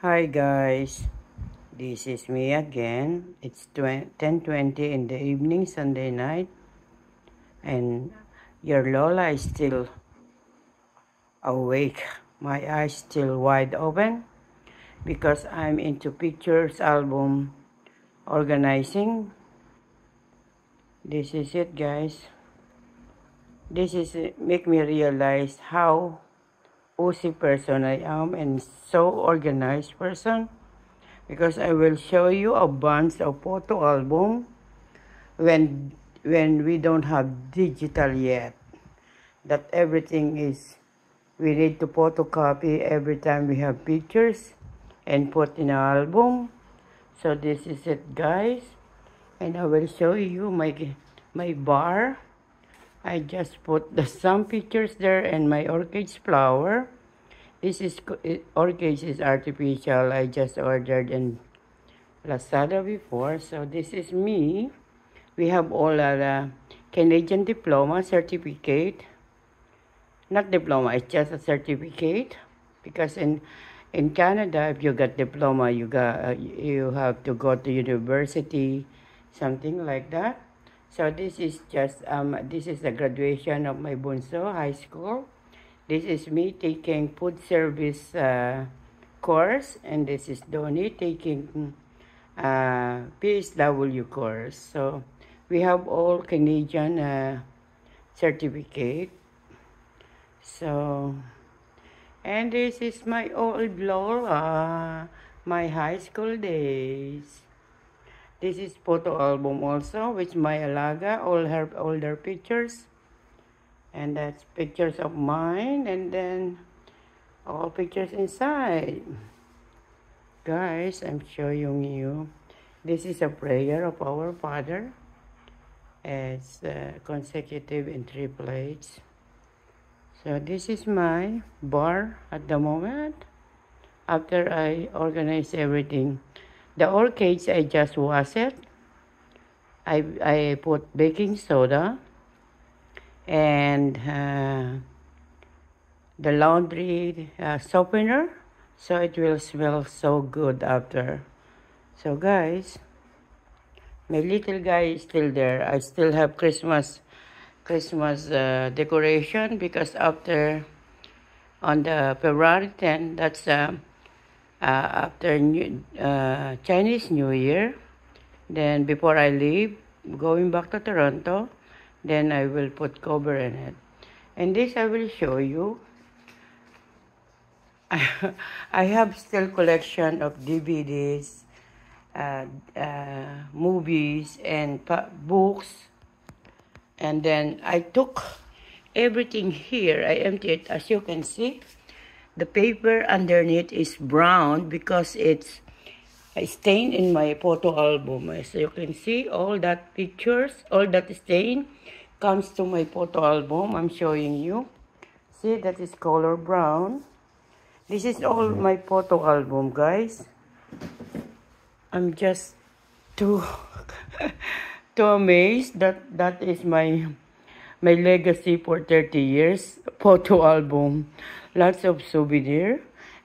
Hi guys, this is me again. It's 10:20 in the evening, Sunday night, and your Lola is still awake. My eyes still wide open because I'm into pictures album organizing. This is it, guys. This is make me realize how OC person I am and so organized person, because I will show you a bunch of photo album when we don't have digital yet, that everything is, we need to photocopy every time we have pictures and put in an album. So this is it, guys, and I will show you my bar. I just put some pictures there and my orchids flower. This is orchids is artificial. I just ordered in Lazada before. So this is me. We have all the Canadian diploma certificate. Not diploma, it's just a certificate. Because in Canada, if you got diploma, you have to go to university, something like that. So this is just this is the graduation of my bunso high school. This is me taking food service course, and this is Donnie taking PSW course. So we have all Canadian certificate. So, and this is my old Laura, my high school days. This is photo album also with my alaga, all her older pictures. And that's pictures of mine, and then all pictures inside. Guys, I'm showing you. This is a prayer of our Father. It's consecutive in 3 plates. So this is my bar at the moment. After I organize everything, the orchids, I just wash it. I put baking soda and the laundry softener, so it will smell so good after. So guys, my little guy is still there. I still have Christmas decoration, because after on the February 10, that's after Chinese New Year. Then before I leave, going back to Toronto, then I will put cover in it. And this I will show you. I have still collection of DVDs, movies, and books. And then I took everything here. I emptied it. As you can see, the paper underneath is brown because it's stained in my photo album. As you can see, all that pictures, all that stain comes to my photo album. I'm showing you. See, that is color brown. This is all my photo album, guys. I'm just too too amazed that that is my legacy for 30 years photo album. Lots of souvenir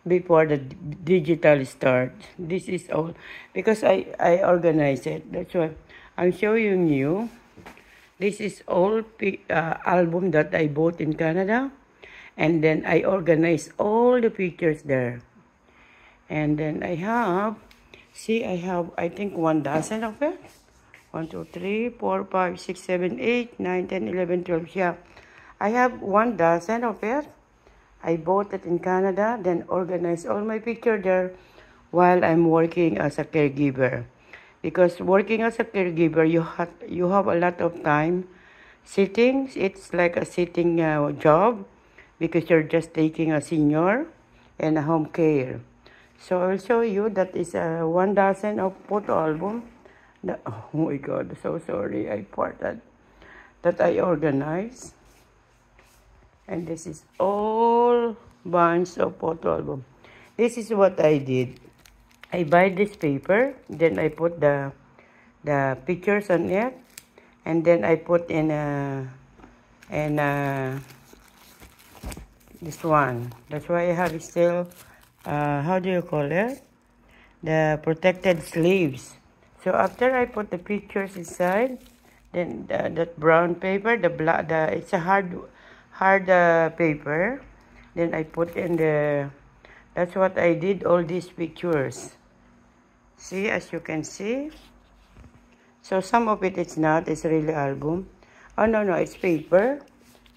before the digital start. This is all because I organize it. That's why I'm showing you. This is all album that I bought in Canada, and then I organize all the pictures there. And then I have, see, I have, I think 1 dozen of it. 1, 2, 3, 4, 5, 6, 7, 8, 9, 10, 11, 12. Yeah, I have 1 dozen of it. I bought it in Canada, then organized all my picture there while I'm working as a caregiver. Because working as a caregiver, you have a lot of time sitting. It's like a sitting job, because you're just taking a senior and a home care. So I'll show you that is 1 dozen of photo album. Oh my God, so sorry, I farted. That I organized. And this is all bunch of photo album. This is what I did. I buy this paper, then I put the pictures on it, and then I put in this one. That's why I have still, how do you call it? the protected sleeves. So after I put the pictures inside, then that brown paper, it's a hard paper. Then I put in the. That's what I did. All these pictures. See, as you can see. So some of it's not. It's really album. Oh no, it's paper.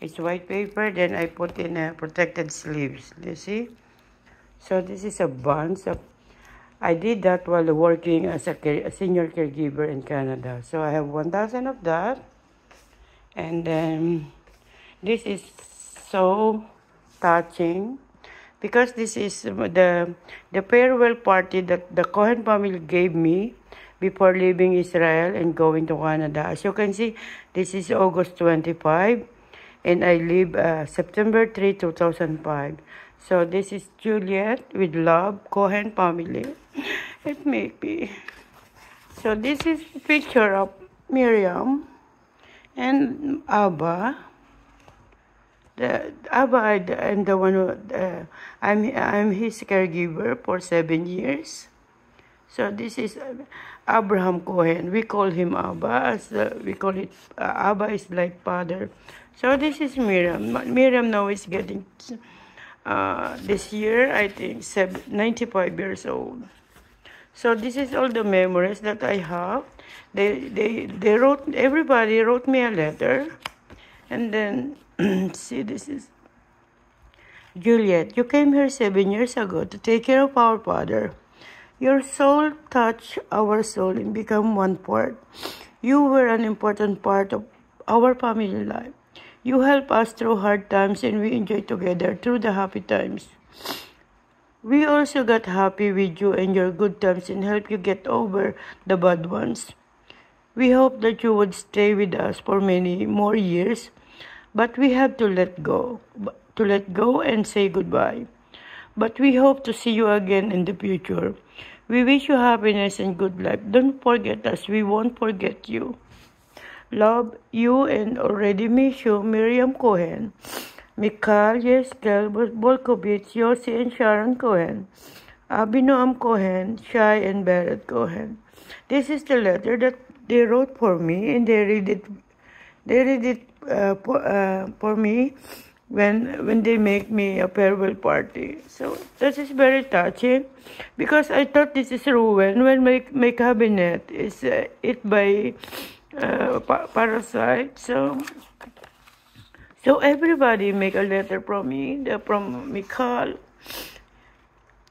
It's white paper. Then I put in protected sleeves. You see. So this is a bunch of. I did that while working as a senior caregiver in Canada. So I have 1,000 of that. And then this is so touching because this is the farewell party that the Cohen family gave me before leaving Israel and going to Canada. As you can see, this is August 25 and I leave September 3, 2005. So this is Juliet with love, Cohen family. It may be. So this is a picture of Miriam and Abba. I'm the one who I'm his caregiver for 7 years. So this is Abraham Cohen. We call him Abba. We call it Abba is like father. So this is Miriam. Miriam now is getting this year I think 95 years old. So this is all the memories that I have. Everybody wrote me a letter, and then see, this is Juliet. You came here 7 years ago to take care of our father. Your soul touched our soul and become one part. You were an important part of our family life. You helped us through hard times and we enjoyed together through the happy times. We also got happy with you and your good times and helped you get over the bad ones. We hope that you would stay with us for many more years, but we have to let go and say goodbye. But we hope to see you again in the future. We wish you happiness and good life. Don't forget us. We won't forget you. Love you and already miss you, Miriam Cohen. Michal Yeskel Bolkovich, Yossi and Sharon Cohen. Abinoam Cohen, Shai and Barrett Cohen. This is the letter that they wrote for me, and they read it for me when they make me a farewell party. So this is very touching because I thought this is ruined when my cabinet is eaten by parasite. So everybody make a letter from me, from Michal.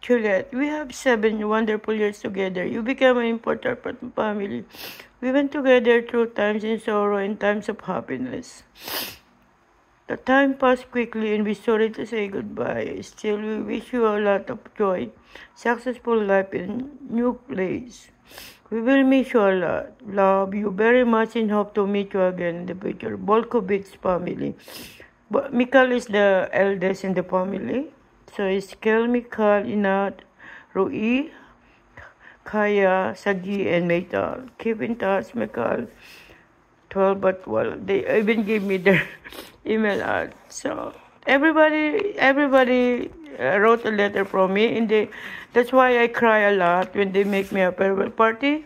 Juliet, we have 7 wonderful years together. You became an important part of the family. We went together through times in sorrow and times of happiness. The time passed quickly and we're sorry to say goodbye. Still, we wish you a lot of joy, successful life in new place. We will miss you a lot. Love you very much and hope to meet you again in the future. Bolkovich family. But Michal is the eldest in the family. So it's Kel, Michal, Inat, Rui, Kaya, Sagi, and Meital. Keep in touch, Michal. 12 but 12. They even gave me their email ad. So everybody wrote a letter from me, and that's why I cry a lot when they make me a farewell party.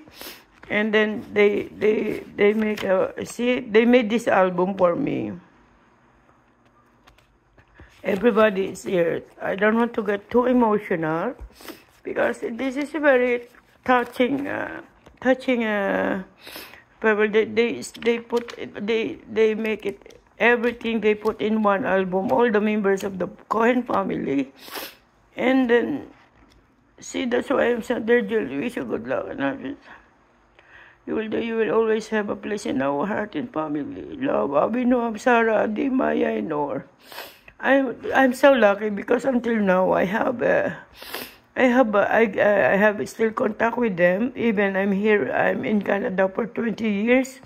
And then they made this album for me. Everybody is here. I don't want to get too emotional because this is a very touching. Farewell. They make it everything they put in one album. All the members of the Cohen family, and then see, that's why I'm so there. Julie, wish you good luck, and you will always have a place in our heart and family. Love, Abinoam, Sarah, Adi, Maya, and Nor. I'm so lucky because until now I have still contact with them. Even I'm in Canada for 20 years,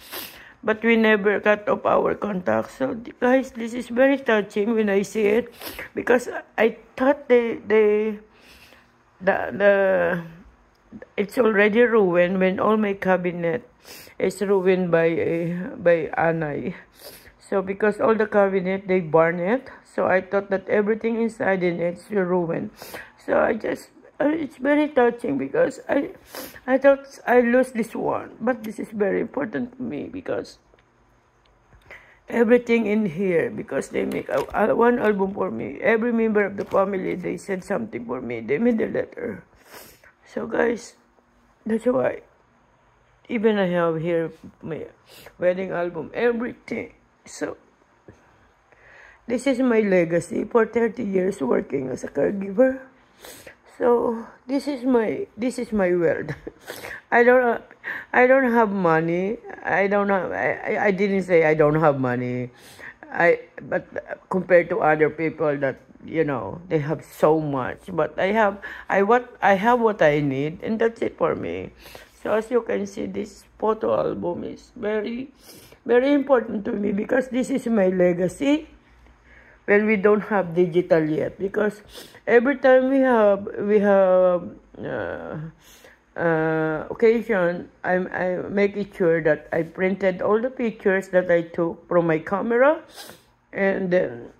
but we never cut off our contact. So guys, this is very touching when I see it because I thought it's already ruined when all my cabinet is ruined by Anay. So because all the cabinet, they burn it. So I thought that everything inside in it's ruined. So I just it's very touching because I thought I lost this one, but this is very important to me because everything in here, because they make one album for me. Every member of the family, they said something for me. They made a letter. So guys, that's why even I have here my wedding album, everything. So this is my legacy for 30 years working as a caregiver. So this is my world. I don't have money. I didn't say I don't have money. But compared to other people that they have so much. But I have what I need, and that's it for me. So as you can see, this photo album is very, very important to me because this is my legacy. Well, we don't have digital yet because every time we have occasion, I make it sure that I printed all the pictures that I took from my camera, and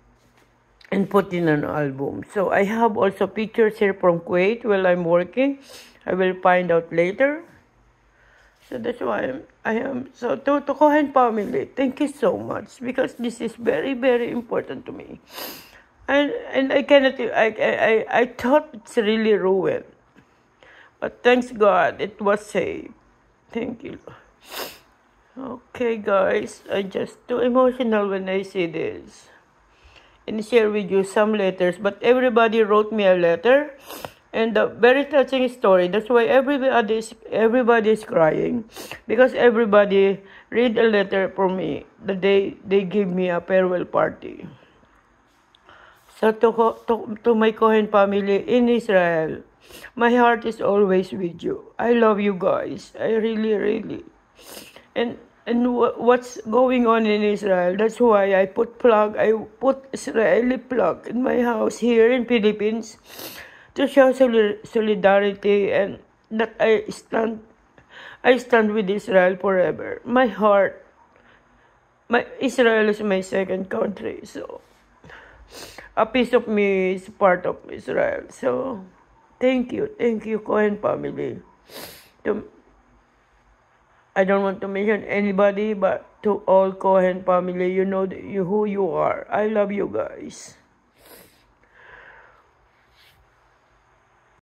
put in an album. So I have also pictures here from Kuwait while I'm working. I will find out later. So that's why I am. So to Cohen family, thank you so much because this is very, very important to me. And I cannot. I thought it's really ruined, but thanks God it was saved. Thank you. Okay, guys, I just too emotional when I see this and share with you some letters. But everybody wrote me a letter. And a very touching story. That's why everybody is crying because everybody read a letter for me the day they give me a farewell party. So to my Cohen family in Israel, my heart is always with you. I love you guys. I really, really. And what's going on in Israel? That's why I put Israeli flag in my house here in Philippines, to show solidarity and that I stand with Israel forever. My heart, Israel is my second country, so a piece of me is part of Israel. So thank you, Cohen family. I don't want to mention anybody, but to all Cohen family, you know who you are. I love you guys.